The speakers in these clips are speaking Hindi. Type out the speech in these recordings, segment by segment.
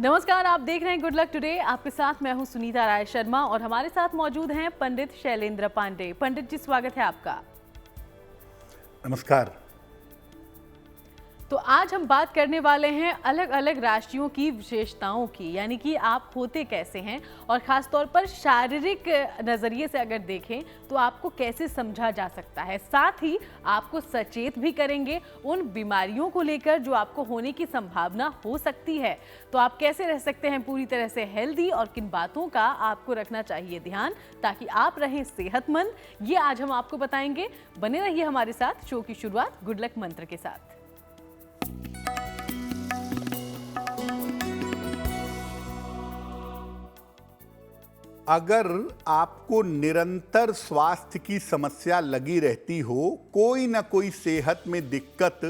नमस्कार, आप देख रहे हैं गुड लक टुडे। आपके साथ मैं हूं सुनीता राय शर्मा और हमारे साथ मौजूद हैं पंडित शैलेंद्र पांडे। पंडित जी, स्वागत है आपका। नमस्कार। तो आज हम बात करने वाले हैं अलग अलग राशियों की विशेषताओं की, यानी कि आप होते कैसे हैं और ख़ास तौर पर शारीरिक नज़रिए से अगर देखें तो आपको कैसे समझा जा सकता है। साथ ही आपको सचेत भी करेंगे उन बीमारियों को लेकर जो आपको होने की संभावना हो सकती है। तो आप कैसे रह सकते हैं पूरी तरह से हेल्दी और किन बातों का आपको रखना चाहिए ध्यान ताकि आप रहें सेहतमंद, ये आज हम आपको बताएंगे। बने रहिए हमारे साथ। शो की शुरुआत गुड लक मंत्र के साथ। अगर आपको निरंतर स्वास्थ्य की समस्या लगी रहती हो, कोई ना कोई सेहत में दिक्कत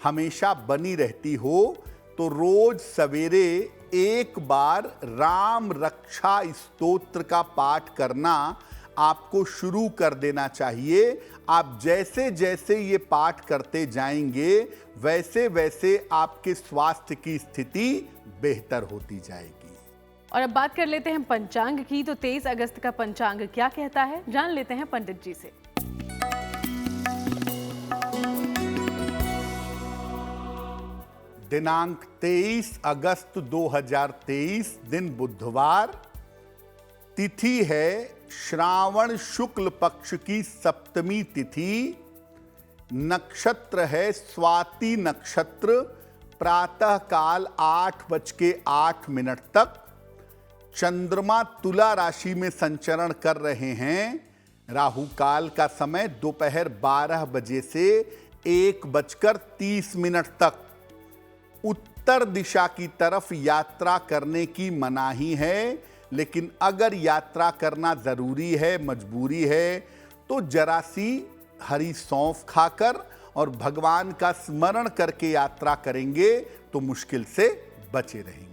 हमेशा बनी रहती हो, तो रोज सवेरे एक बार राम रक्षा स्तोत्र का पाठ करना आपको शुरू कर देना चाहिए। आप जैसे जैसे ये पाठ करते जाएंगे वैसे वैसे आपके स्वास्थ्य की स्थिति बेहतर होती जाएगी। और अब बात कर लेते हैं पंचांग की। तो 23 अगस्त का पंचांग क्या कहता है, जान लेते हैं पंडित जी से। दिनांक 23 अगस्त 2023, दिन बुधवार, तिथि है श्रावण शुक्ल पक्ष की सप्तमी तिथि, नक्षत्र है स्वाति नक्षत्र, प्रातः काल 8:08 तक। चंद्रमा तुला राशि में संचरण कर रहे हैं। राहु काल का समय दोपहर 12 बजे से 1:30 तक। उत्तर दिशा की तरफ यात्रा करने की मनाही है, लेकिन अगर यात्रा करना जरूरी है, मजबूरी है, तो जरा सी हरी सौंफ खाकर और भगवान का स्मरण करके यात्रा करेंगे तो मुश्किल से बचे रहेंगे।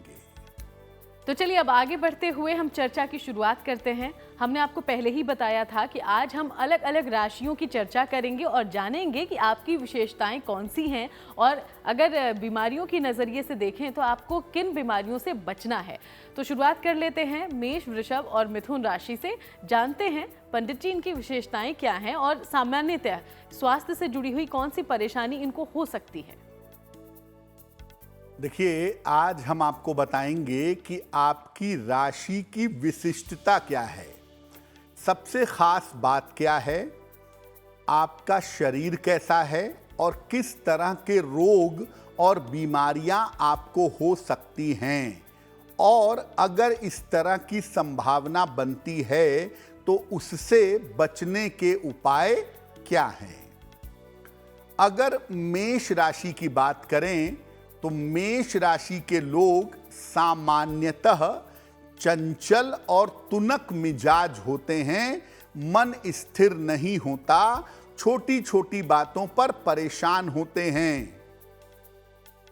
तो चलिए अब आगे बढ़ते हुए हम चर्चा की शुरुआत करते हैं। हमने आपको पहले ही बताया था कि आज हम अलग अलग राशियों की चर्चा करेंगे और जानेंगे कि आपकी विशेषताएं कौन सी हैं और अगर बीमारियों की नज़रिए से देखें तो आपको किन बीमारियों से बचना है। तो शुरुआत कर लेते हैं मेष, वृषभ और मिथुन राशि से। जानते हैं पंडित जी इनकी विशेषताएं क्या हैं और सामान्यतः स्वास्थ्य से जुड़ी हुई कौन सी परेशानी इनको हो सकती है। देखिए, आज हम आपको बताएंगे कि आपकी राशि की विशिष्टता क्या है, सबसे खास बात क्या है, आपका शरीर कैसा है और किस तरह के रोग और बीमारियां आपको हो सकती हैं, और अगर इस तरह की संभावना बनती है तो उससे बचने के उपाय क्या हैं। अगर मेष राशि की बात करें तो मेष राशि के लोग सामान्यतः चंचल और तुनक मिजाज होते हैं, मन स्थिर नहीं होता, छोटी छोटी बातों पर परेशान होते हैं।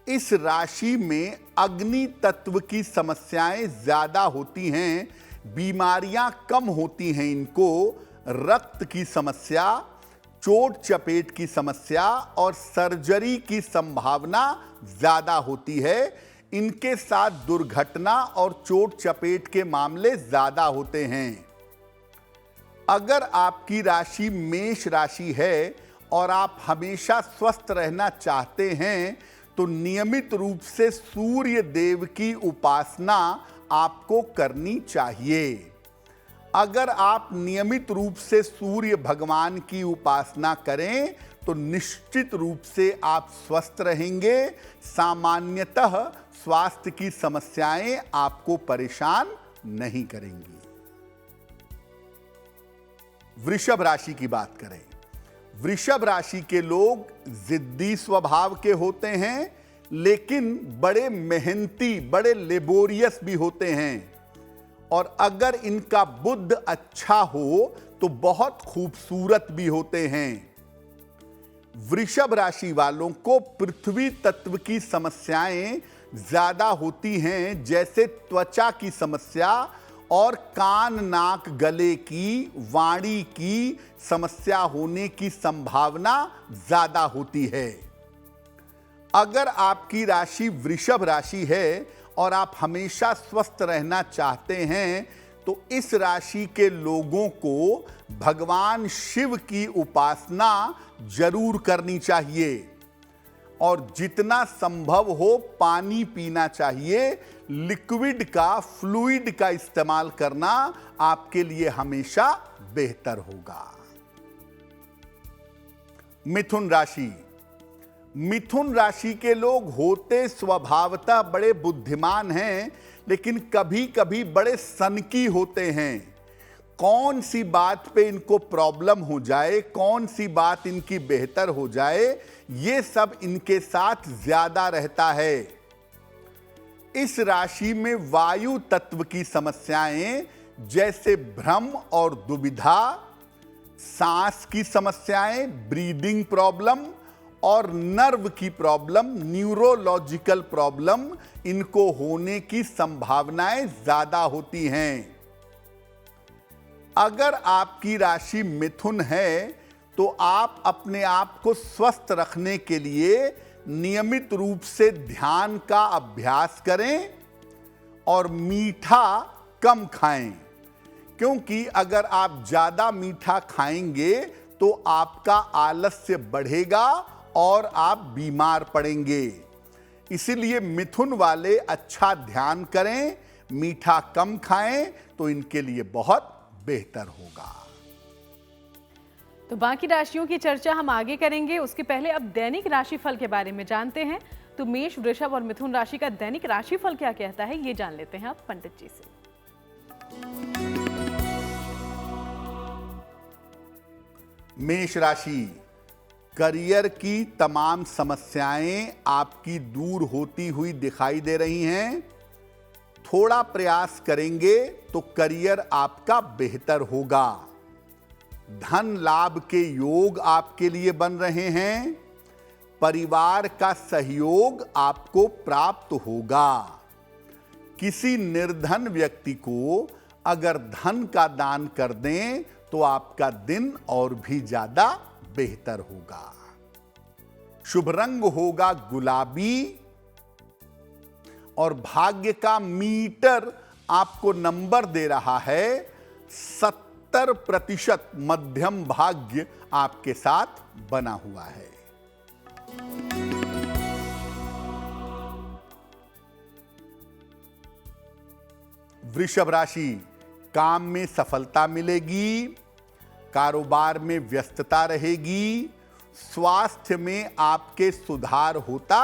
इस राशि में अग्नि तत्व की समस्याएं ज्यादा होती हैं, बीमारियां कम होती हैं इनको, रक्त की समस्या, चोट चपेट की समस्या और सर्जरी की संभावना ज्यादा होती है। इनके साथ दुर्घटना और चोट चपेट के मामले ज्यादा होते हैं। अगर आपकी राशि मेष राशि है और आप हमेशा स्वस्थ रहना चाहते हैं तो नियमित रूप से सूर्य देव की उपासना आपको करनी चाहिए। अगर आप नियमित रूप से सूर्य भगवान की उपासना करें तो निश्चित रूप से आप स्वस्थ रहेंगे। सामान्यतः स्वास्थ्य की समस्याएं आपको परेशान नहीं करेंगी। वृषभ राशि की बात करें, वृषभ राशि के लोग जिद्दी स्वभाव के होते हैं, लेकिन बड़े मेहनती, बड़े लेबोरियस भी होते हैं, और अगर इनका बुद्ध अच्छा हो तो बहुत खूबसूरत भी होते हैं। वृषभ राशि वालों को पृथ्वी तत्व की समस्याएं ज्यादा होती हैं, जैसे त्वचा की समस्या और कान नाक गले की, वाणी की समस्या होने की संभावना ज्यादा होती है। अगर आपकी राशि वृषभ राशि है और आप हमेशा स्वस्थ रहना चाहते हैं तो इस राशि के लोगों को भगवान शिव की उपासना जरूर करनी चाहिए और जितना संभव हो पानी पीना चाहिए। लिक्विड का, फ्लूइड का इस्तेमाल करना आपके लिए हमेशा बेहतर होगा। मिथुन राशि। मिथुन राशि के लोग होते स्वभावतः बड़े बुद्धिमान हैं, लेकिन कभी कभी बड़े सनकी होते हैं। कौन सी बात पे इनको प्रॉब्लम हो जाए, कौन सी बात इनकी बेहतर हो जाए, ये सब इनके साथ ज्यादा रहता है। इस राशि में वायु तत्व की समस्याएं जैसे भ्रम और दुविधा, सांस की समस्याएं, ब्रीदिंग प्रॉब्लम और नर्व की प्रॉब्लम, न्यूरोलॉजिकल प्रॉब्लम, इनको होने की संभावनाएं ज्यादा होती हैं। अगर आपकी राशि मिथुन है तो आप अपने आप को स्वस्थ रखने के लिए नियमित रूप से ध्यान का अभ्यास करें और मीठा कम खाएं, क्योंकि अगर आप ज्यादा मीठा खाएंगे तो आपका आलस्य बढ़ेगा और आप बीमार पड़ेंगे। इसीलिए मिथुन वाले अच्छा ध्यान करें, मीठा कम खाएं तो इनके लिए बहुत बेहतर होगा। तो बाकी राशियों की चर्चा हम आगे करेंगे, उसके पहले अब दैनिक राशिफल के बारे में जानते हैं। तो मेष, वृषभ और मिथुन राशि का दैनिक राशिफल क्या कहता है, ये जान लेते हैं अब पंडित जी से। मेष राशि। करियर की तमाम समस्याएं आपकी दूर होती हुई दिखाई दे रही हैं। थोड़ा प्रयास करेंगे तो करियर आपका बेहतर होगा। धन लाभ के योग आपके लिए बन रहे हैं। परिवार का सहयोग आपको प्राप्त होगा। किसी निर्धन व्यक्ति को अगर धन का दान कर दें तो आपका दिन और भी ज्यादा बेहतर होगा। शुभ रंग होगा गुलाबी और भाग्य का मीटर आपको नंबर दे रहा है 70% मध्यम भाग्य आपके साथ बना हुआ है। वृषभ राशि। काम में सफलता मिलेगी, कारोबार में व्यस्तता रहेगी, स्वास्थ्य में आपके सुधार होता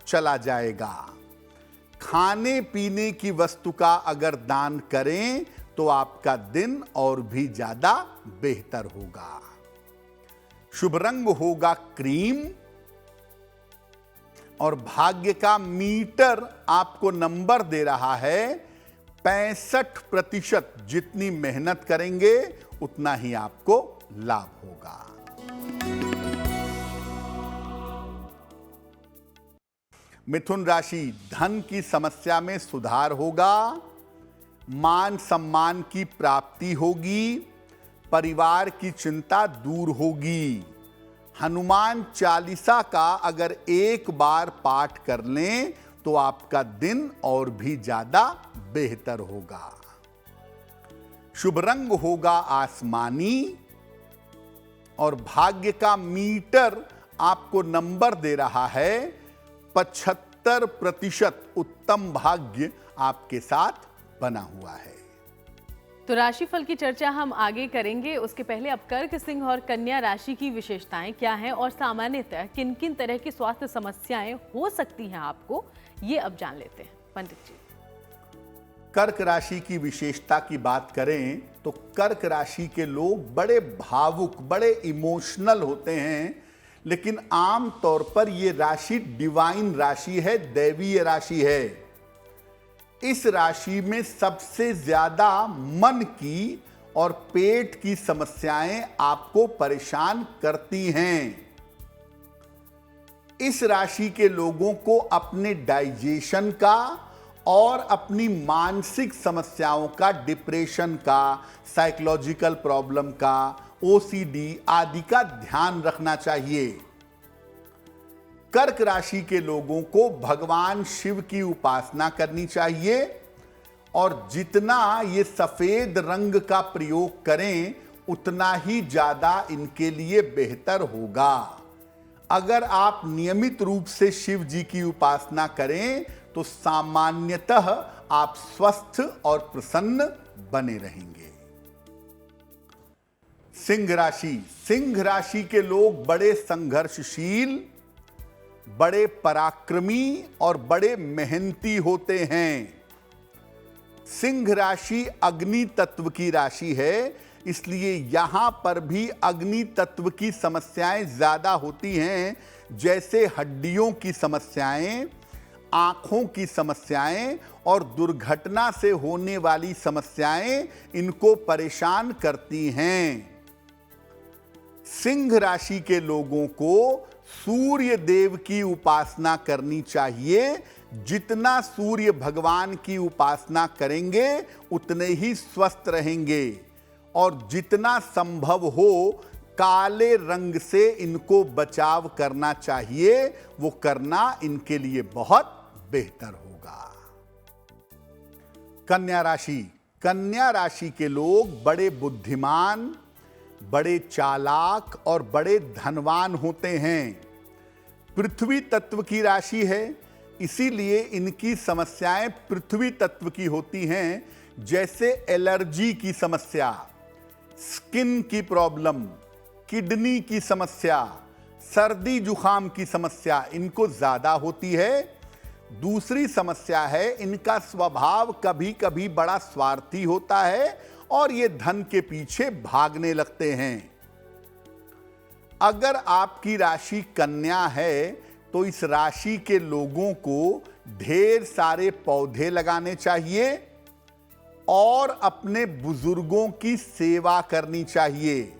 चला जाएगा। खाने पीने की वस्तु का अगर दान करें तो आपका दिन और भी ज्यादा बेहतर होगा। शुभ रंग होगा क्रीम और भाग्य का मीटर आपको नंबर दे रहा है 65%। जितनी मेहनत करेंगे उतना ही आपको लाभ होगा। मिथुन राशि। धन की समस्या में सुधार होगा, मान सम्मान की प्राप्ति होगी, परिवार की चिंता दूर होगी। हनुमान चालीसा का अगर एक बार पाठ कर लें तो आपका दिन और भी ज्यादा बेहतर होगा। शुभ रंग होगा आसमानी और भाग्य का मीटर आपको नंबर दे रहा है 75%। उत्तम भाग्य आपके साथ बना हुआ है। तो राशिफल की चर्चा हम आगे करेंगे, उसके पहले अब कर्क, सिंह और कन्या राशि की विशेषताएं क्या हैं और सामान्यतः किन किन तरह की स्वास्थ्य समस्याएं हो सकती हैं आपको, ये अब जान लेते हैं पंडित जी। कर्क राशि की विशेषता की बात करें तो कर्क राशि के लोग बड़े भावुक, बड़े इमोशनल होते हैं, लेकिन आम तौर पर यह राशि डिवाइन राशि है, दैवीय राशि है। इस राशि में सबसे ज्यादा मन की और पेट की समस्याएं आपको परेशान करती हैं। इस राशि के लोगों को अपने डाइजेशन का और अपनी मानसिक समस्याओं का, डिप्रेशन का, साइकोलॉजिकल प्रॉब्लम का, ओसीडी आदि का ध्यान रखना चाहिए। कर्क राशि के लोगों को भगवान शिव की उपासना करनी चाहिए और जितना ये सफेद रंग का प्रयोग करें उतना ही ज्यादा इनके लिए बेहतर होगा। अगर आप नियमित रूप से शिव जी की उपासना करें तो सामान्यतः आप स्वस्थ और प्रसन्न बने रहेंगे। सिंह राशि के लोग बड़े संघर्षशील, बड़े पराक्रमी और बड़े मेहनती होते हैं। सिंह राशि अग्नि तत्व की राशि है, इसलिए यहां पर भी अग्नि तत्व की समस्याएं ज्यादा होती हैं, जैसे हड्डियों की समस्याएं, आंखों की समस्याएं और दुर्घटना से होने वाली समस्याएं इनको परेशान करती हैं। सिंह राशि के लोगों को सूर्य देव की उपासना करनी चाहिए। जितना सूर्य भगवान की उपासना करेंगे उतने ही स्वस्थ रहेंगे और जितना संभव हो काले रंग से इनको बचाव करना चाहिए, वो करना इनके लिए बहुत बेहतर होगा। कन्या राशि के लोग बड़े बुद्धिमान, बड़े चालाक और बड़े धनवान होते हैं। पृथ्वी तत्व की राशि है, इसीलिए इनकी समस्याएं पृथ्वी तत्व की होती हैं, जैसे एलर्जी की समस्या, स्किन की प्रॉब्लम, किडनी की समस्या, सर्दी जुखाम की समस्या इनको ज्यादा होती है। दूसरी समस्या है इनका स्वभाव कभी कभी बड़ा स्वार्थी होता है और ये धन के पीछे भागने लगते हैं। अगर आपकी राशि कन्या है तो इस राशि के लोगों को ढेर सारे पौधे लगाने चाहिए और अपने बुजुर्गों की सेवा करनी चाहिए।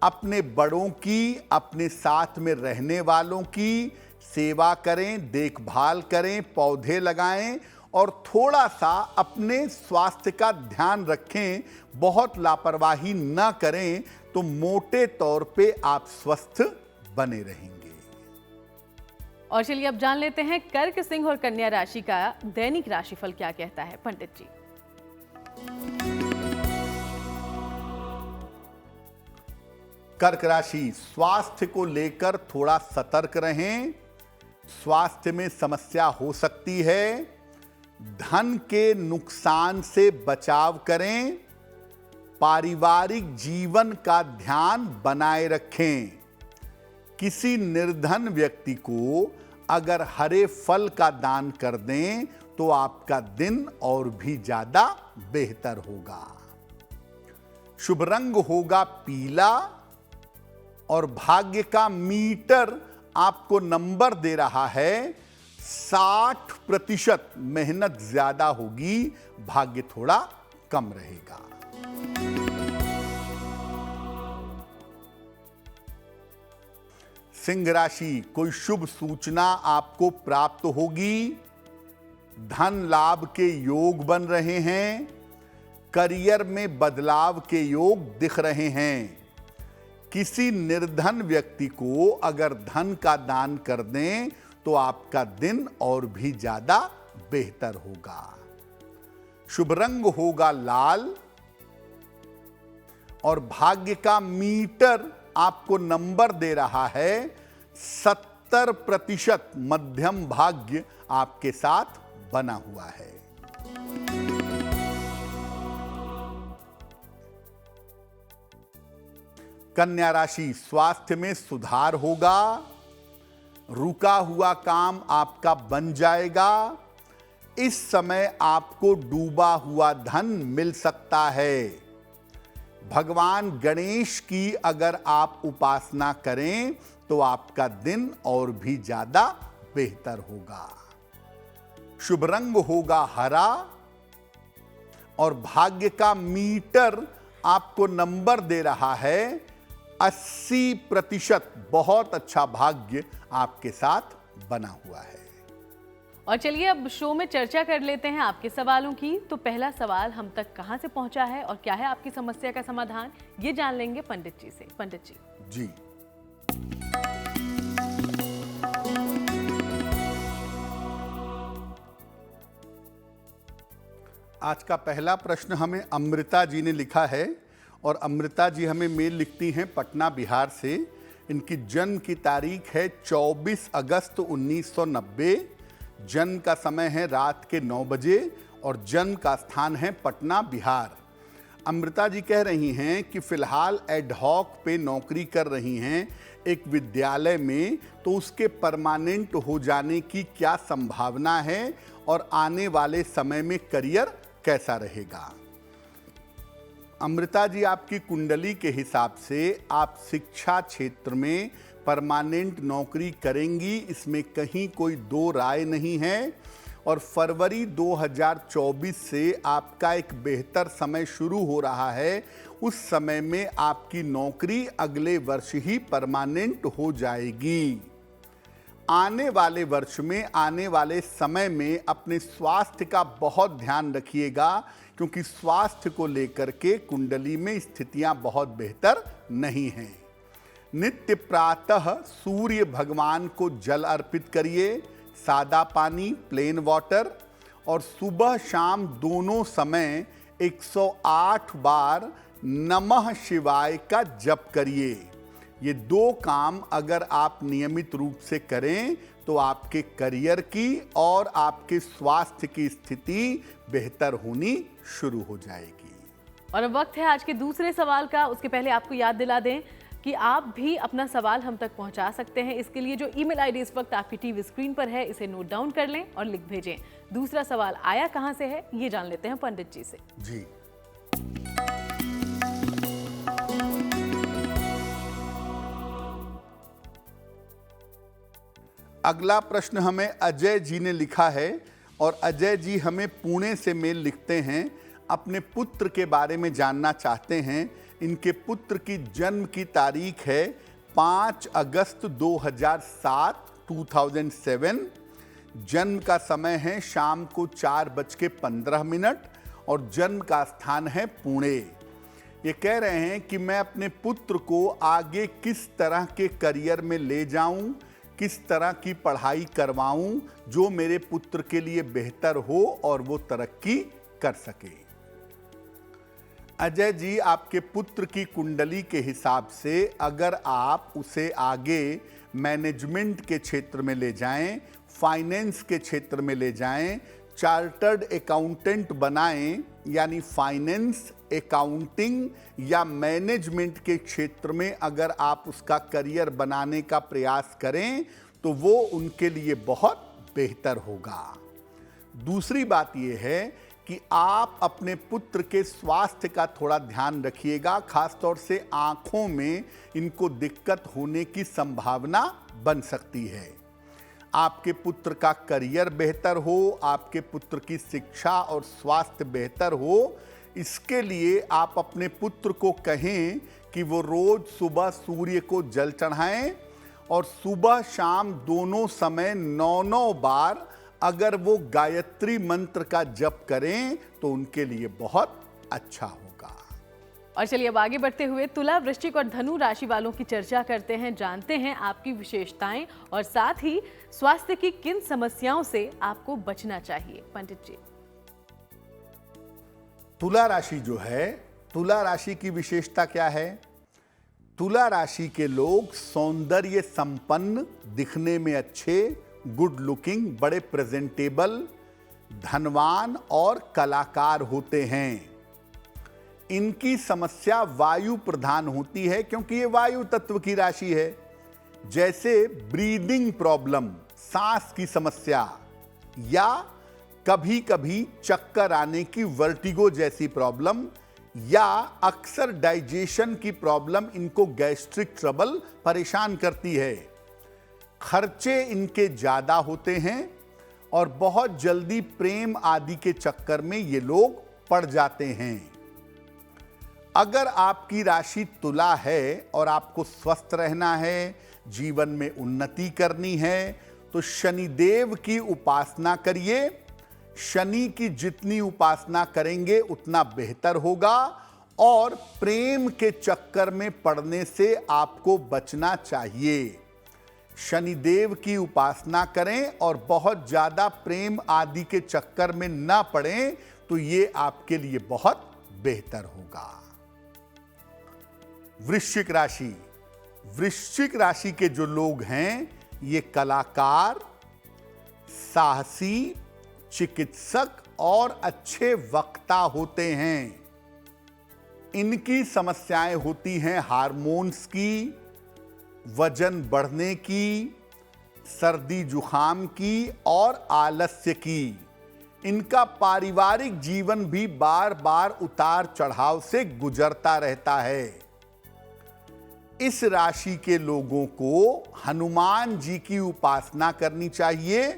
अपने बड़ों की, अपने साथ में रहने वालों की सेवा करें, देखभाल करें, पौधे लगाएं और थोड़ा सा अपने स्वास्थ्य का ध्यान रखें। बहुत लापरवाही न करें तो मोटे तौर पे आप स्वस्थ बने रहेंगे। और चलिए अब जान लेते हैं कर्क, सिंह और कन्या राशि का दैनिक राशिफल क्या कहता है पंडित जी। कर्क राशि, स्वास्थ्य को लेकर थोड़ा सतर्क रहें। स्वास्थ्य में समस्या हो सकती है। धन के नुकसान से बचाव करें। पारिवारिक जीवन का ध्यान बनाए रखें। किसी निर्धन व्यक्ति को अगर हरे फल का दान कर दें तो आपका दिन और भी ज्यादा बेहतर होगा। शुभ रंग होगा पीला और भाग्य का मीटर आपको नंबर दे रहा है 60%। मेहनत ज्यादा होगी, भाग्य थोड़ा कम रहेगा। सिंह राशि, कोई शुभ सूचना आपको प्राप्त होगी। धन लाभ के योग बन रहे हैं। करियर में बदलाव के योग दिख रहे हैं। किसी निर्धन व्यक्ति को अगर धन का दान कर दें तो आपका दिन और भी ज्यादा बेहतर होगा। शुभ रंग होगा लाल और भाग्य का मीटर आपको नंबर दे रहा है 70%। मध्यम भाग्य आपके साथ बना हुआ है। कन्या राशि, स्वास्थ्य में सुधार होगा। रुका हुआ काम आपका बन जाएगा। इस समय आपको डूबा हुआ धन मिल सकता है। भगवान गणेश की अगर आप उपासना करें तो आपका दिन और भी ज्यादा बेहतर होगा। शुभ रंग होगा हरा और भाग्य का मीटर आपको नंबर दे रहा है 80%। बहुत अच्छा भाग्य आपके साथ बना हुआ है। और चलिए अब शो में चर्चा कर लेते हैं आपके सवालों की। तो पहला सवाल हम तक कहां से पहुंचा है और क्या है आपकी समस्या का समाधान, ये जान लेंगे पंडित जी से। पंडित जी। जी। आज का पहला प्रश्न हमें अमृता जी ने लिखा है और अमृता जी हमें मेल लिखती हैं पटना बिहार से। इनकी जन्म की तारीख है 24 अगस्त 1990। जन्म का समय है रात के 9 बजे और जन्म का स्थान है पटना बिहार। अमृता जी कह रही हैं कि फ़िलहाल एडहॉक पे नौकरी कर रही हैं एक विद्यालय में, तो उसके परमानेंट हो जाने की क्या संभावना है और आने वाले समय में करियर कैसा रहेगा। अमृता जी, आपकी कुंडली के हिसाब से आप शिक्षा क्षेत्र में परमानेंट नौकरी करेंगी, इसमें कहीं कोई दो राय नहीं है। और फरवरी 2024 से आपका एक बेहतर समय शुरू हो रहा है। उस समय में आपकी नौकरी अगले वर्ष ही परमानेंट हो जाएगी। आने वाले वर्ष में, आने वाले समय में अपने स्वास्थ्य का बहुत ध्यान रखिएगा, क्योंकि स्वास्थ्य को लेकर के कुंडली में स्थितियां बहुत बेहतर नहीं हैं। नित्य प्रातः सूर्य भगवान को जल अर्पित करिए, सादा पानी, प्लेन वाटर, और सुबह शाम दोनों समय 108 बार नमः शिवाय का जप करिए। ये दो काम अगर आप नियमित रूप से करें तो आपके करियर की और आपके स्वास्थ्य की स्थिति बेहतर होनी शुरू हो जाएगी। और अब वक्त है आज के दूसरे सवाल का। उसके पहले आपको याद दिला दें कि आप भी अपना सवाल हम तक पहुंचा सकते हैं। इसके लिए जो ईमेल आईडी इस वक्त आपकी टीवी स्क्रीन पर है, इसे नोट डाउन कर लें और लिख भेजें। दूसरा सवाल आया कहां से है, ये जान लेते हैं पंडित जी से। जी, अगला प्रश्न हमें अजय जी ने लिखा है और अजय जी हमें पुणे से मेल लिखते हैं। अपने पुत्र के बारे में जानना चाहते हैं। इनके पुत्र की जन्म की तारीख है 5 अगस्त 2007 जन्म का समय है शाम को 4:15 और जन्म का स्थान है पुणे। ये कह रहे हैं कि मैं अपने पुत्र को आगे किस तरह के करियर में ले जाऊं, किस तरह की पढ़ाई करवाऊं जो मेरे पुत्र के लिए बेहतर हो और वो तरक्की कर सके। अजय जी, आपके पुत्र की कुंडली के हिसाब से अगर आप उसे आगे मैनेजमेंट के क्षेत्र में ले जाएं, फाइनेंस के क्षेत्र में ले जाएं, चार्टर्ड अकाउंटेंट बनाएं, यानी फाइनेंस, अकाउंटिंग या मैनेजमेंट के क्षेत्र में अगर आप उसका करियर बनाने का प्रयास करें तो वो उनके लिए बहुत बेहतर होगा। दूसरी बात यह है कि आप अपने पुत्र के स्वास्थ्य का थोड़ा ध्यान रखिएगा, खासतौर से आंखों में इनको दिक्कत होने की संभावना बन सकती है। आपके पुत्र का करियर बेहतर हो, आपके पुत्र की शिक्षा और स्वास्थ्य बेहतर हो, इसके लिए आप अपने पुत्र को कहें कि वो रोज सुबह सूर्य को जल चढ़ाएं और सुबह शाम दोनों समय 9 बार अगर वो गायत्री मंत्र का जप करें तो उनके लिए बहुत अच्छा होगा। और चलिए अब आगे बढ़ते हुए तुला, वृश्चिक और धनु राशि वालों की चर्चा करते हैं, जानते हैं आपकी विशेषताएं और साथ ही स्वास्थ्य की किन समस्याओं से आपको बचना चाहिए। पंडित जी, तुला राशि जो है, तुला राशि की विशेषता क्या है? तुला राशि के लोग सौंदर्य संपन्न, दिखने में अच्छे, गुड लुकिंग, बड़े प्रेजेंटेबल, धनवान और कलाकार होते हैं। इनकी समस्या वायु प्रधान होती है क्योंकि ये वायु तत्व की राशि है। जैसे ब्रीदिंग प्रॉब्लम, सांस की समस्या, या कभी कभी चक्कर आने की वर्टिगो जैसी प्रॉब्लम, या अक्सर डाइजेशन की प्रॉब्लम, इनको गैस्ट्रिक ट्रबल परेशान करती है। खर्चे इनके ज़्यादा होते हैं और बहुत जल्दी प्रेम आदि के चक्कर में ये लोग पड़ जाते हैं। अगर आपकी राशि तुला है और आपको स्वस्थ रहना है, जीवन में उन्नति करनी है, तो शनिदेव की उपासना करिए। शनि की जितनी उपासना करेंगे उतना बेहतर होगा और प्रेम के चक्कर में पड़ने से आपको बचना चाहिए। शनिदेव की उपासना करें और बहुत ज़्यादा प्रेम आदि के चक्कर में ना पड़ें, तो तो ये आपके लिए बहुत बेहतर होगा। वृश्चिक राशि, वृश्चिक राशि के जो लोग हैं ये कलाकार, साहसी, चिकित्सक और अच्छे वक्ता होते हैं। इनकी समस्याएं होती हैं हार्मोन्स की, वजन बढ़ने की, सर्दी जुखाम की और आलस्य की। इनका पारिवारिक जीवन भी बार बार उतार चढ़ाव से गुजरता रहता है। इस राशि के लोगों को हनुमान जी की उपासना करनी चाहिए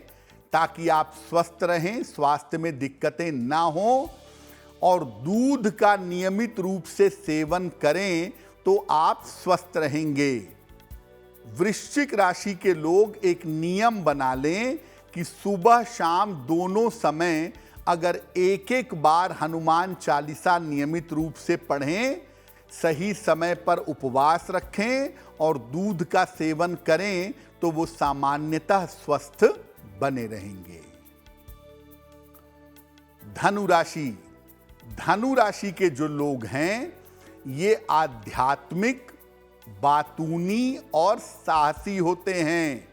ताकि आप स्वस्थ रहें, स्वास्थ्य में दिक्कतें ना हो, और दूध का नियमित रूप से सेवन करें तो आप स्वस्थ रहेंगे। वृश्चिक राशि के लोग एक नियम बना लें कि सुबह शाम दोनों समय अगर एक एक बार हनुमान चालीसा नियमित रूप से पढ़ें, सही समय पर उपवास रखें और दूध का सेवन करें तो वो सामान्यतः स्वस्थ बने रहेंगे। धनु राशि, धनु राशि के जो लोग हैं ये आध्यात्मिक, बातूनी और साहसी होते हैं।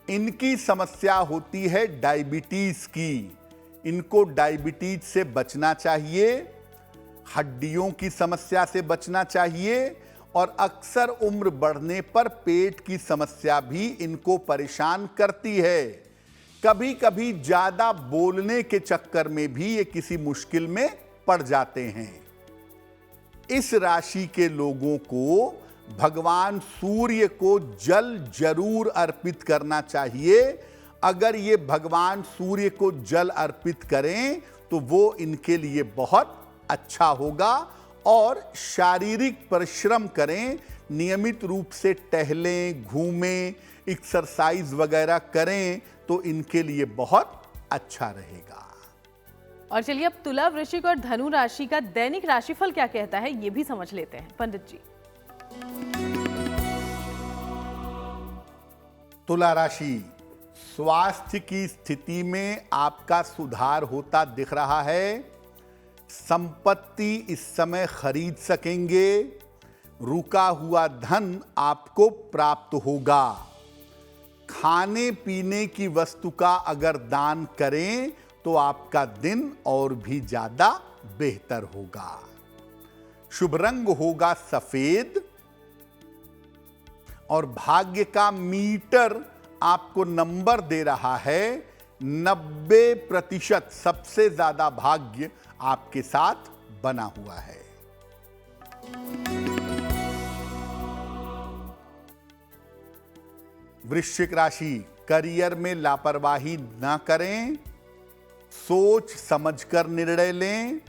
इनकी समस्या होती है डायबिटीज की। इनको डायबिटीज से बचना चाहिए, हड्डियों की समस्या से बचना चाहिए और अक्सर उम्र बढ़ने पर पेट की समस्या भी इनको परेशान करती है। कभी कभी ज्यादा बोलने के चक्कर में भी ये किसी मुश्किल में पड़ जाते हैं। इस राशि के लोगों को भगवान सूर्य को जल जरूर अर्पित करना चाहिए। अगर ये भगवान सूर्य को जल अर्पित करें तो वो इनके लिए बहुत अच्छा होगा। और शारीरिक परिश्रम करें, नियमित रूप से टहलें, घूमें, एक्सरसाइज वगैरह करें तो इनके लिए बहुत अच्छा रहेगा। और चलिए अब तुला, वृश्चिक और धनु राशि का दैनिक राशिफल क्या कहता है ये भी समझ लेते हैं पंडित जी। तुला राशि, स्वास्थ्य की स्थिति में आपका सुधार होता दिख रहा है। संपत्ति इस समय खरीद सकेंगे। रुका हुआ धन आपको प्राप्त होगा। खाने पीने की वस्तु का अगर दान करें तो आपका दिन और भी ज्यादा बेहतर होगा। शुभ रंग होगा सफेद और भाग्य का मीटर आपको नंबर दे रहा है 90%। सबसे ज्यादा भाग्य आपके साथ बना हुआ है। वृश्चिक राशि, करियर में लापरवाही न करें, सोच समझकर निर्णय लें,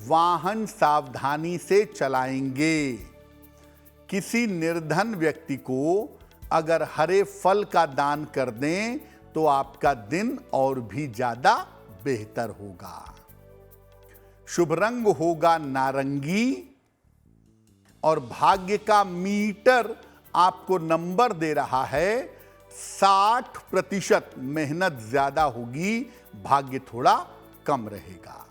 वाहन सावधानी से चलाएंगे। किसी निर्धन व्यक्ति को अगर हरे फल का दान कर दें तो आपका दिन और भी ज्यादा बेहतर होगा। शुभ रंग होगा नारंगी और भाग्य का मीटर आपको नंबर दे रहा है 60%। मेहनत ज्यादा होगी, भाग्य थोड़ा कम रहेगा।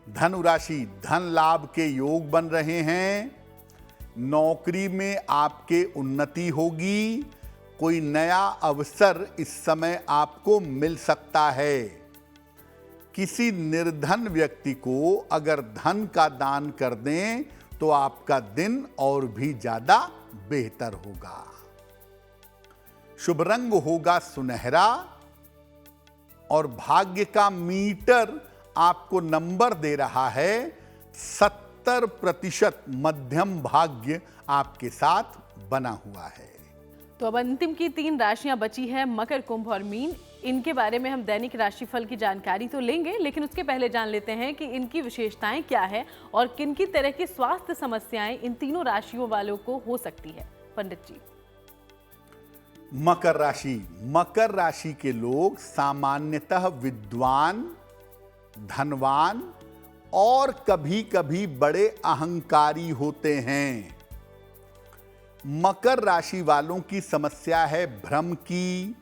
धनु राशि, धन लाभ के योग बन रहे हैं। नौकरी में आपके उन्नति होगी। कोई नया अवसर इस समय आपको मिल सकता है। किसी निर्धन व्यक्ति को अगर धन का दान कर दें तो आपका दिन और भी ज्यादा बेहतर होगा। शुभ रंग होगा सुनहरा और भाग्य का मीटर आपको नंबर दे रहा है 70%। मध्यम भाग्य आपके साथ बना हुआ है। तो अब अंतिम की 3 राशियां बची हैं, मकर, कुंभ और मीन। इनके बारे में हम दैनिक राशिफल की जानकारी तो लेंगे, लेकिन उसके पहले जान लेते हैं कि इनकी विशेषताएं क्या है और किन की तरह की स्वास्थ्य समस्याएं इन तीनों राशियों वालों को हो सकती है। पंडित जी। मकर राशि, मकर राशि के लोग सामान्यतः विद्वान, धनवान और कभी कभी बड़े अहंकारी होते हैं। मकर राशि वालों की समस्या है भ्रम की,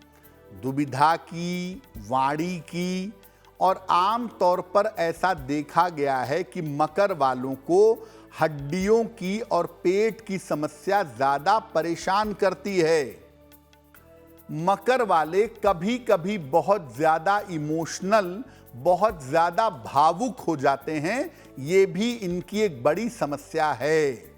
दुविधा की, वाणी की, और आम तौर पर ऐसा देखा गया है कि मकर वालों को हड्डियों की और पेट की समस्या ज्यादा परेशान करती है। मकर वाले कभी कभी बहुत ज्यादा इमोशनल, बहुत ज्यादा भावुक हो जाते हैं, ये भी इनकी एक बड़ी समस्या है।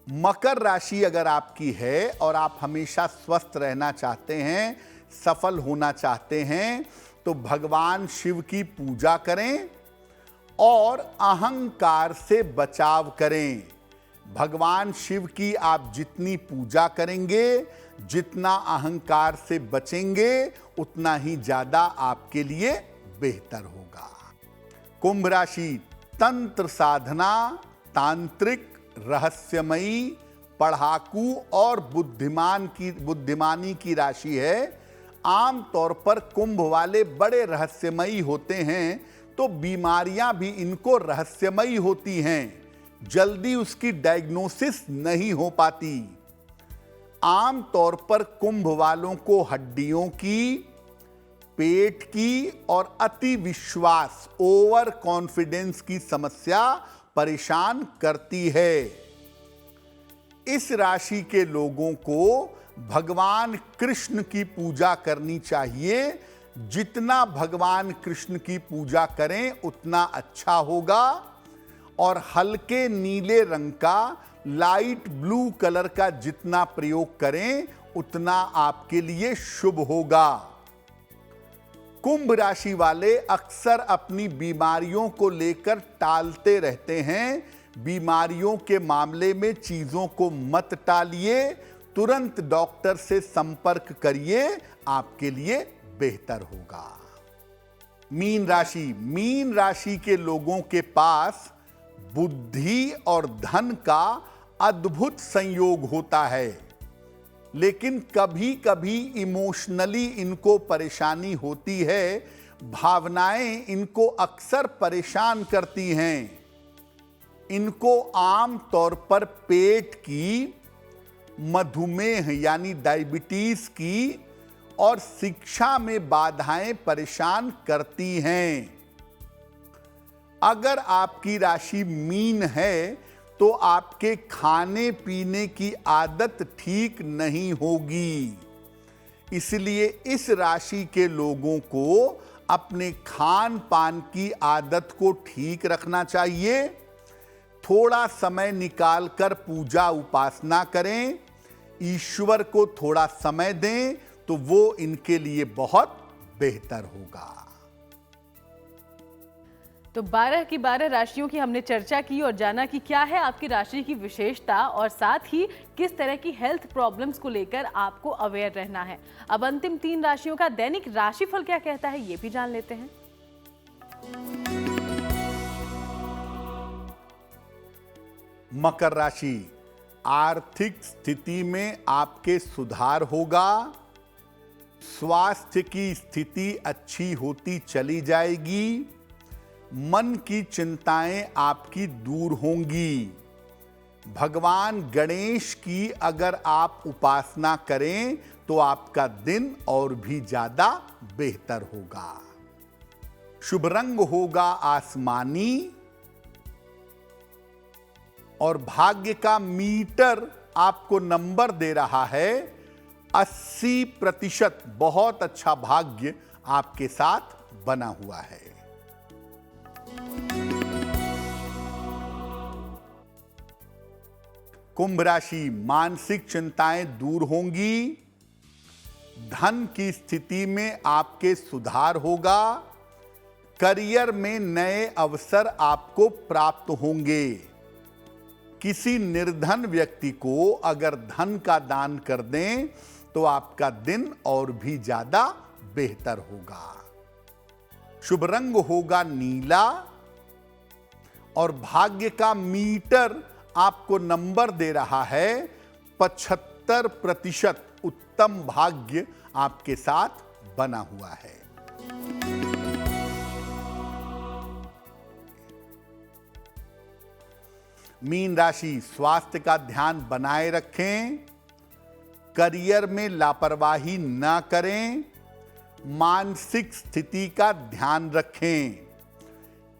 मकर राशि अगर आपकी है और आप हमेशा स्वस्थ रहना चाहते हैं, सफल होना चाहते हैं, तो भगवान शिव की पूजा करें और अहंकार से बचाव करें। भगवान शिव की आप जितनी पूजा करेंगे, जितना अहंकार से बचेंगे, उतना ही ज्यादा आपके लिए बेहतर होगा। कुंभ राशि तंत्र साधना, तांत्रिक, रहस्यमयी, पढ़ाकू और बुद्धिमानी की राशि है। आम तौर पर कुंभ वाले बड़े रहस्यमयी होते हैं, तो बीमारियां भी इनको रहस्यमयी होती हैं, जल्दी उसकी डायग्नोसिस नहीं हो पाती। आम तौर पर कुंभ वालों को हड्डियों की, पेट की और अति विश्वास, ओवर कॉन्फिडेंस की समस्या परेशान करती है। इस राशि के लोगों को भगवान कृष्ण की पूजा करनी चाहिए। जितना भगवान कृष्ण की पूजा करें उतना अच्छा होगा। और हल्के नीले रंग का, लाइट ब्लू कलर का जितना प्रयोग करें उतना आपके लिए शुभ होगा। कुंभ राशि वाले अक्सर अपनी बीमारियों को लेकर टालते रहते हैं। बीमारियों के मामले में चीजों को मत टालिए, तुरंत डॉक्टर से संपर्क करिए, आपके लिए बेहतर होगा। मीन राशि के लोगों के पास बुद्धि और धन का अद्भुत संयोग होता है, लेकिन कभी कभी इमोशनली इनको परेशानी होती है। भावनाएं इनको अक्सर परेशान करती हैं। इनको आम तौर पर पेट की, मधुमेह यानी डायबिटीज की और शिक्षा में बाधाएं परेशान करती हैं। अगर आपकी राशि मीन है तो आपके खाने पीने की आदत ठीक नहीं होगी। इसलिए इस राशि के लोगों को अपने खान पान की आदत को ठीक रखना चाहिए। थोड़ा समय निकालकर पूजा उपासना करें, ईश्वर को थोड़ा समय दें, तो वो इनके लिए बहुत बेहतर होगा। तो 12 की 12 राशियों की हमने चर्चा की और जाना कि क्या है आपकी राशि की विशेषता और साथ ही किस तरह की हेल्थ प्रॉब्लम्स को लेकर आपको अवेयर रहना है। अब अंतिम 3 राशियों का दैनिक राशिफल क्या कहता है, ये भी जान लेते हैं। मकर राशि, आर्थिक स्थिति में आपके सुधार होगा। स्वास्थ्य की स्थिति अच्छी होती चली जाएगी। मन की चिंताएं आपकी दूर होंगी। भगवान गणेश की अगर आप उपासना करें तो आपका दिन और भी ज्यादा बेहतर होगा। शुभ रंग होगा आसमानी और भाग्य का मीटर आपको नंबर दे रहा है 80%। बहुत अच्छा भाग्य आपके साथ बना हुआ है। कुंभ राशि, मानसिक चिंताएं दूर होंगी। धन की स्थिति में आपके सुधार होगा। करियर में नए अवसर आपको प्राप्त होंगे। किसी निर्धन व्यक्ति को अगर धन का दान कर दें तो आपका दिन और भी ज्यादा बेहतर होगा। शुभ रंग होगा नीला और भाग्य का मीटर आपको नंबर दे रहा है 75%। उत्तम भाग्य आपके साथ बना हुआ है। मीन राशि, स्वास्थ्य का ध्यान बनाए रखें, करियर में लापरवाही ना करें, मानसिक स्थिति का ध्यान रखें।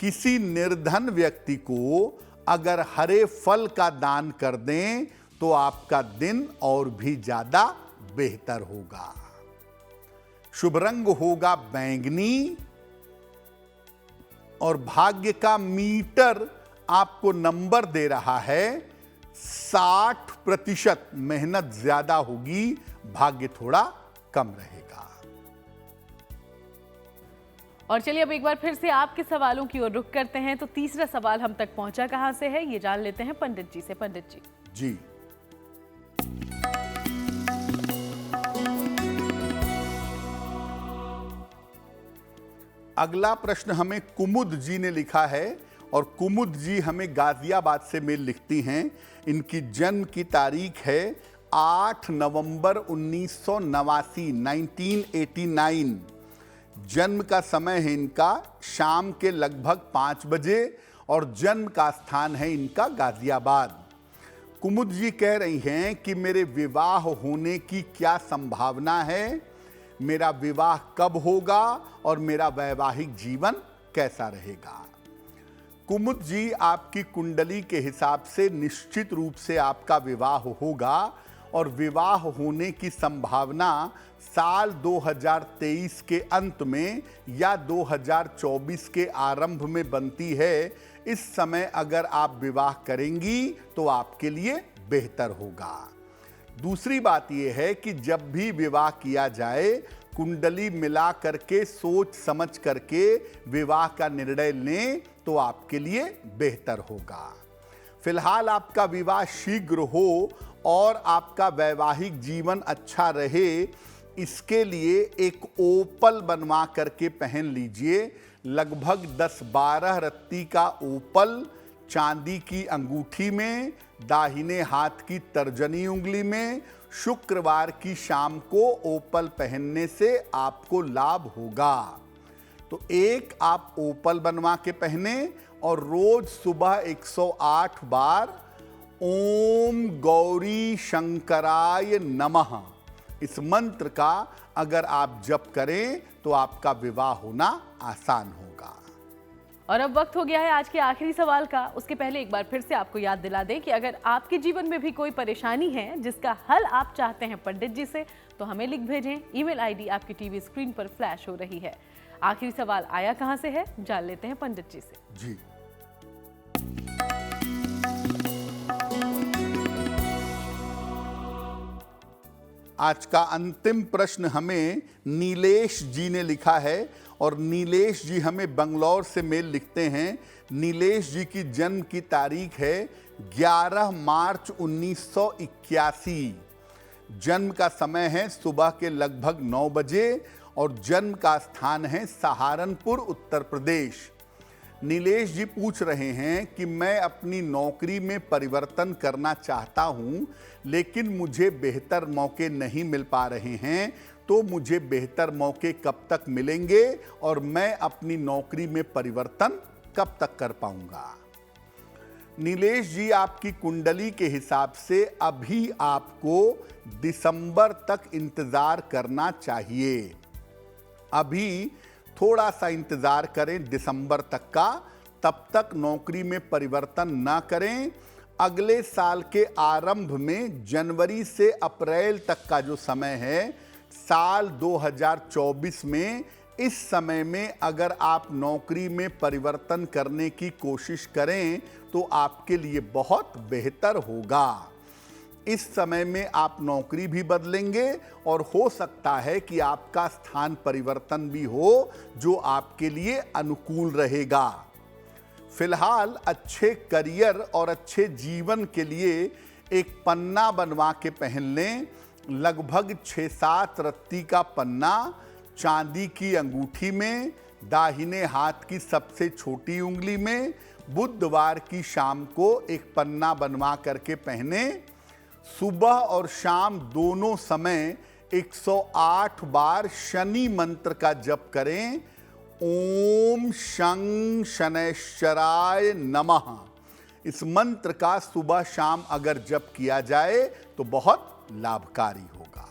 किसी निर्धन व्यक्ति को अगर हरे फल का दान कर दें तो आपका दिन और भी ज्यादा बेहतर होगा। शुभ रंग होगा बैंगनी और भाग्य का मीटर आपको नंबर दे रहा है 60%। मेहनत ज्यादा होगी, भाग्य थोड़ा कम रहेगा। और चलिए अब एक बार फिर से आपके सवालों की ओर रुख करते हैं। तो तीसरा सवाल हम तक पहुंचा कहां से है, ये जान लेते हैं पंडित जी से। पंडित जी जी, अगला प्रश्न हमें कुमुद जी ने लिखा है और कुमुद जी हमें गाजियाबाद से मेल लिखती हैं। इनकी जन्म की तारीख है 8 नवंबर 1989, 1989। जन्म का समय है इनका शाम के लगभग 5 बजे और जन्म का स्थान है इनका गाजियाबाद। कुमुद जी कह रही हैं कि मेरे विवाह होने की क्या संभावना है, मेरा विवाह कब होगा और मेरा वैवाहिक जीवन कैसा रहेगा। कुमुद जी, आपकी कुंडली के हिसाब से निश्चित रूप से आपका विवाह होगा और विवाह होने की संभावना साल 2023 के अंत में या 2024 के आरंभ में बनती है। इस समय अगर आप विवाह करेंगी तो आपके लिए बेहतर होगा। दूसरी बात यह है कि जब भी विवाह किया जाए कुंडली मिला करके सोच समझ करके विवाह का निर्णय लें तो आपके लिए बेहतर होगा। फिलहाल आपका विवाह शीघ्र हो और आपका वैवाहिक जीवन अच्छा रहे, इसके लिए एक ओपल बनवा करके पहन लीजिए। लगभग 10-12 रत्ती का ओपल चांदी की अंगूठी में, दाहिने हाथ की तर्जनी उंगली में, शुक्रवार की शाम को ओपल पहनने से आपको लाभ होगा। तो एक आप ओपल बनवा के पहने और रोज सुबह 108 बार ओम गौरी शंकराय नमः इस मंत्र का अगर आप जप करें तो आपका विवाह होना आसान होगा। और अब वक्त हो गया है आज के आखिरी सवाल का। उसके पहले एक बार फिर से आपको याद दिला दें कि अगर आपके जीवन में भी कोई परेशानी है जिसका हल आप चाहते हैं पंडित जी से, तो हमें लिख भेजें। ईमेल आईडी आपकी टीवी स्क्रीन पर फ्लैश हो रही है। आखिरी सवाल आया कहां से है, जान लेते हैं पंडित जी से। जी, आज का अंतिम प्रश्न हमें नीलेश जी ने लिखा है और नीलेश जी हमें बंगलौर से मेल लिखते हैं। नीलेश जी की जन्म की तारीख है 11 मार्च 1981। जन्म का समय है सुबह के लगभग 9 बजे और जन्म का स्थान है सहारनपुर, उत्तर प्रदेश। नीलेश जी पूछ रहे हैं कि मैं अपनी नौकरी में परिवर्तन करना चाहता हूं, लेकिन मुझे बेहतर मौके नहीं मिल पा रहे हैं, तो मुझे बेहतर मौके कब तक मिलेंगे और मैं अपनी नौकरी में परिवर्तन कब तक कर पाऊंगा। नीलेश जी, आपकी कुंडली के हिसाब से अभी आपको दिसंबर तक इंतजार करना चाहिए। अभी थोड़ा सा इंतजार करें दिसंबर तक का, तब तक नौकरी में परिवर्तन ना करें। अगले साल के आरंभ में जनवरी से अप्रैल तक का जो समय है साल 2024 में, इस समय में अगर आप नौकरी में परिवर्तन करने की कोशिश करें तो आपके लिए बहुत बेहतर होगा। इस समय में आप नौकरी भी बदलेंगे और हो सकता है कि आपका स्थान परिवर्तन भी हो जो आपके लिए अनुकूल रहेगा। फिलहाल अच्छे करियर और अच्छे जीवन के लिए एक पन्ना बनवा के पहन लें। लगभग 6-7 रत्ती का पन्ना चांदी की अंगूठी में, दाहिने हाथ की सबसे छोटी उंगली में, बुधवार की शाम को एक पन्ना बनवा करके पहने। सुबह और शाम दोनों समय 108 बार शनि मंत्र का जप करें। ओम शं शनैश्चराय नमः इस मंत्र का सुबह शाम अगर जप किया जाए तो बहुत लाभकारी होगा।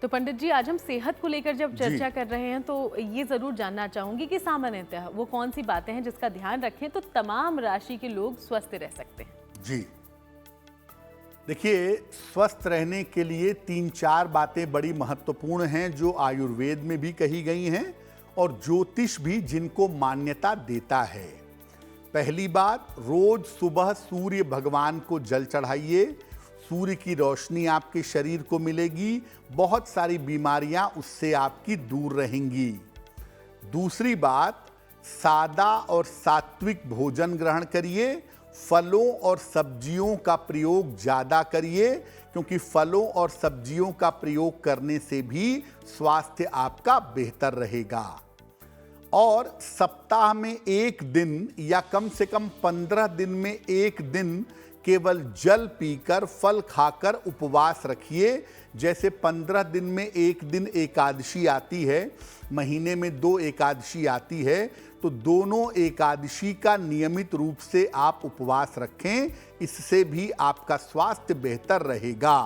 तो पंडित जी, आज हम सेहत को लेकर जब चर्चा कर रहे हैं तो ये जरूर जानना चाहूंगी कि सामान्यतः वो कौन सी बातें हैं जिसका ध्यान रखें तो तमाम राशि के लोग स्वस्थ रह सकते हैं। जी देखिए, स्वस्थ रहने के लिए 3-4 बातें बड़ी महत्वपूर्ण हैं जो आयुर्वेद में भी कही गई हैं और ज्योतिष भी जिनको मान्यता देता है। पहली बात, रोज सुबह सूर्य भगवान को जल चढ़ाइए। सूर्य की रोशनी आपके शरीर को मिलेगी, बहुत सारी बीमारियां उससे आपकी दूर रहेंगी। दूसरी बात, सादा और सात्विक भोजन ग्रहण करिए। फलों और सब्जियों का प्रयोग ज़्यादा करिए, क्योंकि फलों और सब्जियों का प्रयोग करने से भी स्वास्थ्य आपका बेहतर रहेगा। और सप्ताह में एक दिन या कम से कम 15 दिन में एक दिन केवल जल पीकर फल खाकर उपवास रखिए। जैसे 15 दिन में एक दिन एकादशी आती है, महीने में 2 एकादशी आती है, तो दोनों एकादशी का नियमित रूप से आप उपवास रखें, इससे भी आपका स्वास्थ्य बेहतर रहेगा।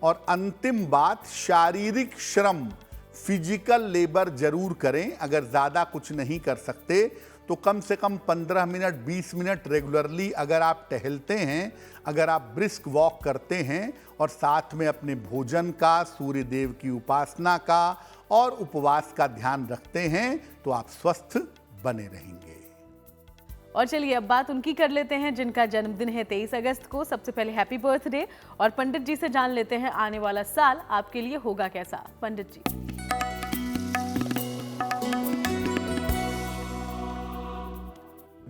और अंतिम बात, शारीरिक श्रम, फिजिकल लेबर जरूर करें। अगर ज़्यादा कुछ नहीं कर सकते तो कम से कम 15 मिनट 20 मिनट रेगुलरली अगर आप टहलते हैं, अगर आप ब्रिस्क वॉक करते हैं और साथ में अपने भोजन का, सूर्य देव की उपासना का और उपवास का ध्यान रखते हैं तो आप स्वस्थ बने रहेंगे। और चलिए अब बात उनकी कर लेते हैं जिनका जन्मदिन है 23 अगस्त को। सबसे पहले हैप्पी बर्थडे। और पंडित जी से जान लेते हैं आने वाला साल आपके लिए होगा कैसा। पंडित जी।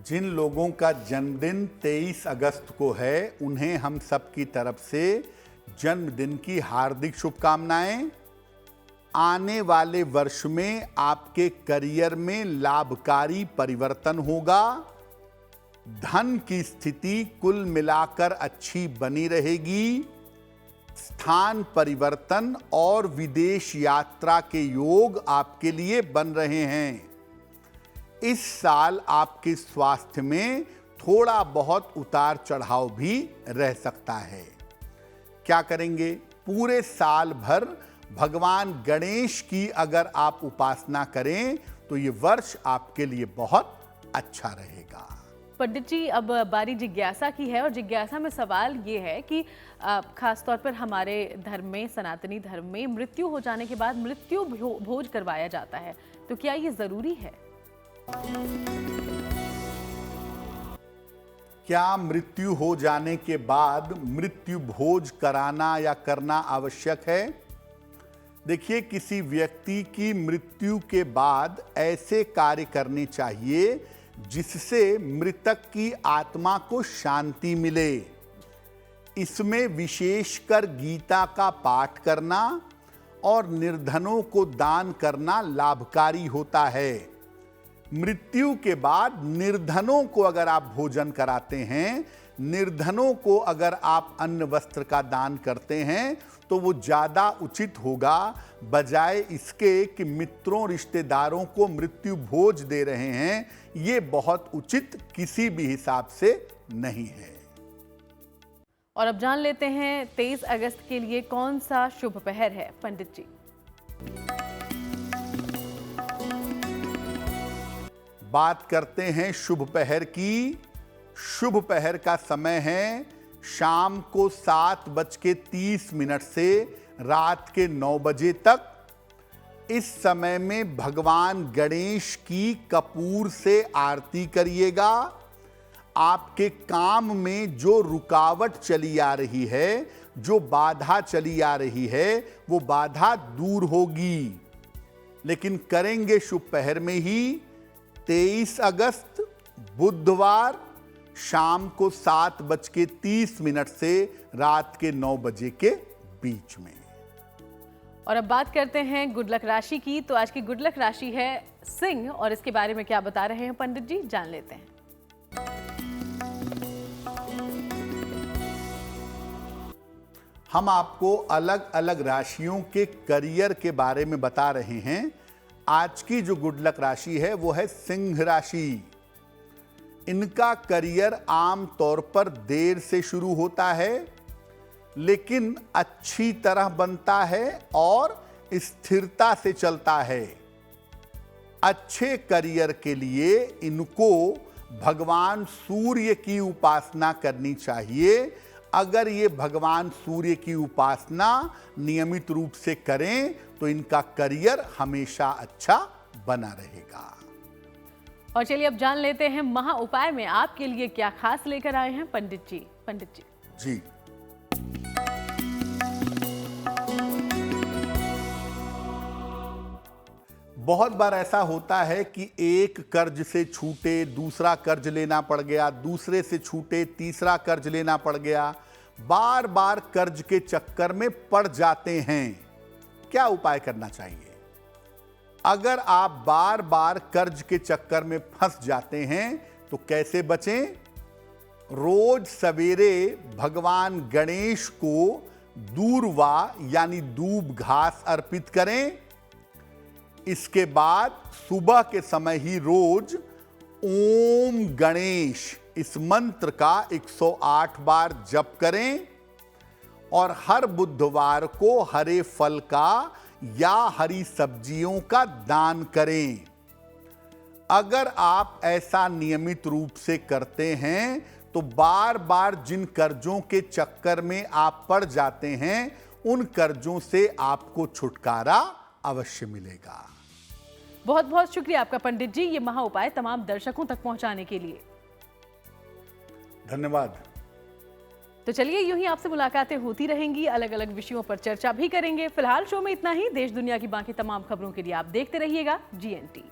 जिन लोगों का जन्मदिन 23 अगस्त को है उन्हें हम सब की तरफ से जन्मदिन की हार्दिक शुभकामनाएं। आने वाले वर्ष में आपके करियर में लाभकारी परिवर्तन होगा। धन की स्थिति कुल मिलाकर अच्छी बनी रहेगी। स्थान परिवर्तन और विदेश यात्रा के योग आपके लिए बन रहे हैं। इस साल आपके स्वास्थ्य में थोड़ा बहुत उतार चढ़ाव भी रह सकता है। क्या करेंगे? पूरे साल भर भगवान गणेश की अगर आप उपासना करें तो ये वर्ष आपके लिए बहुत अच्छा रहेगा। पंडित जी, अब बारी जिज्ञासा की है और जिज्ञासा में सवाल ये है कि खासतौर पर हमारे धर्म में, सनातनी धर्म में मृत्यु हो जाने के बाद मृत्यु भोज करवाया जाता है, तो क्या ये जरूरी है? क्या मृत्यु हो जाने के बाद मृत्यु भोज कराना या करना आवश्यक है? देखिए, किसी व्यक्ति की मृत्यु के बाद ऐसे कार्य करने चाहिए जिससे मृतक की आत्मा को शांति मिले। इसमें विशेषकर गीता का पाठ करना और निर्धनों को दान करना लाभकारी होता है। मृत्यु के बाद निर्धनों को अगर आप भोजन कराते हैं, निर्धनों को अगर आप अन्न वस्त्र का दान करते हैं तो वो ज़्यादा उचित होगा, बजाय इसके कि मित्रों रिश्तेदारों को मृत्यु भोज दे रहे हैं। ये बहुत उचित किसी भी हिसाब से नहीं है। और अब जान लेते हैं 23 अगस्त के लिए कौन सा शुभ पहर है। पंडित जी। बात करते हैं शुभ पहर की। शुभ पहर का समय है शाम को 7:30 से रात के 9 बजे तक। इस समय में भगवान गणेश की कपूर से आरती करिएगा। आपके काम में जो रुकावट चली आ रही है, जो बाधा चली आ रही है, वो बाधा दूर होगी। लेकिन करेंगे शुभ पहर में ही 23 अगस्त बुधवार शाम को 7:30 से रात के 9 बजे के बीच में। और अब बात करते हैं गुड लक राशि की। तो आज की गुड लक राशि है सिंह, और इसके बारे में क्या बता रहे हैं पंडित जी, जान लेते हैं। हम आपको अलग अलग राशियों के करियर के बारे में बता रहे हैं। आज की जो गुड लक राशि है वो है सिंह राशि। इनका करियर आम तौर पर देर से शुरू होता है, लेकिन अच्छी तरह बनता है और स्थिरता से चलता है। अच्छे करियर के लिए इनको भगवान सूर्य की उपासना करनी चाहिए। अगर ये भगवान सूर्य की उपासना नियमित रूप से करें तो इनका करियर हमेशा अच्छा बना रहेगा। और चलिए अब जान लेते हैं महा उपाय में आपके लिए क्या खास लेकर आए हैं पंडित जी। जी, बहुत बार ऐसा होता है कि एक कर्ज से छूटे दूसरा कर्ज लेना पड़ गया, दूसरे से छूटे तीसरा कर्ज लेना पड़ गया, बार बार कर्ज के चक्कर में पड़ जाते हैं। क्या उपाय करना चाहिए? अगर आप बार बार कर्ज के चक्कर में फंस जाते हैं तो कैसे बचें? रोज सवेरे भगवान गणेश को दूर्वा यानी दूब घास अर्पित करें। इसके बाद सुबह के समय ही रोज ओम गणेश इस मंत्र का 108 बार जप करें और हर बुधवार को हरे फल का या हरी सब्जियों का दान करें। अगर आप ऐसा नियमित रूप से करते हैं तो बार बार जिन कर्जों के चक्कर में आप पड़ जाते हैं उन कर्जों से आपको छुटकारा अवश्य मिलेगा। बहुत बहुत शुक्रिया आपका पंडित जी, ये महा उपाय तमाम दर्शकों तक पहुंचाने के लिए। धन्यवाद। तो चलिए यूं ही आपसे मुलाकातें होती रहेंगी, अलग अलग विषयों पर चर्चा भी करेंगे। फिलहाल शो में इतना ही। देश दुनिया की बाकी तमाम खबरों के लिए आप देखते रहिएगा GNT।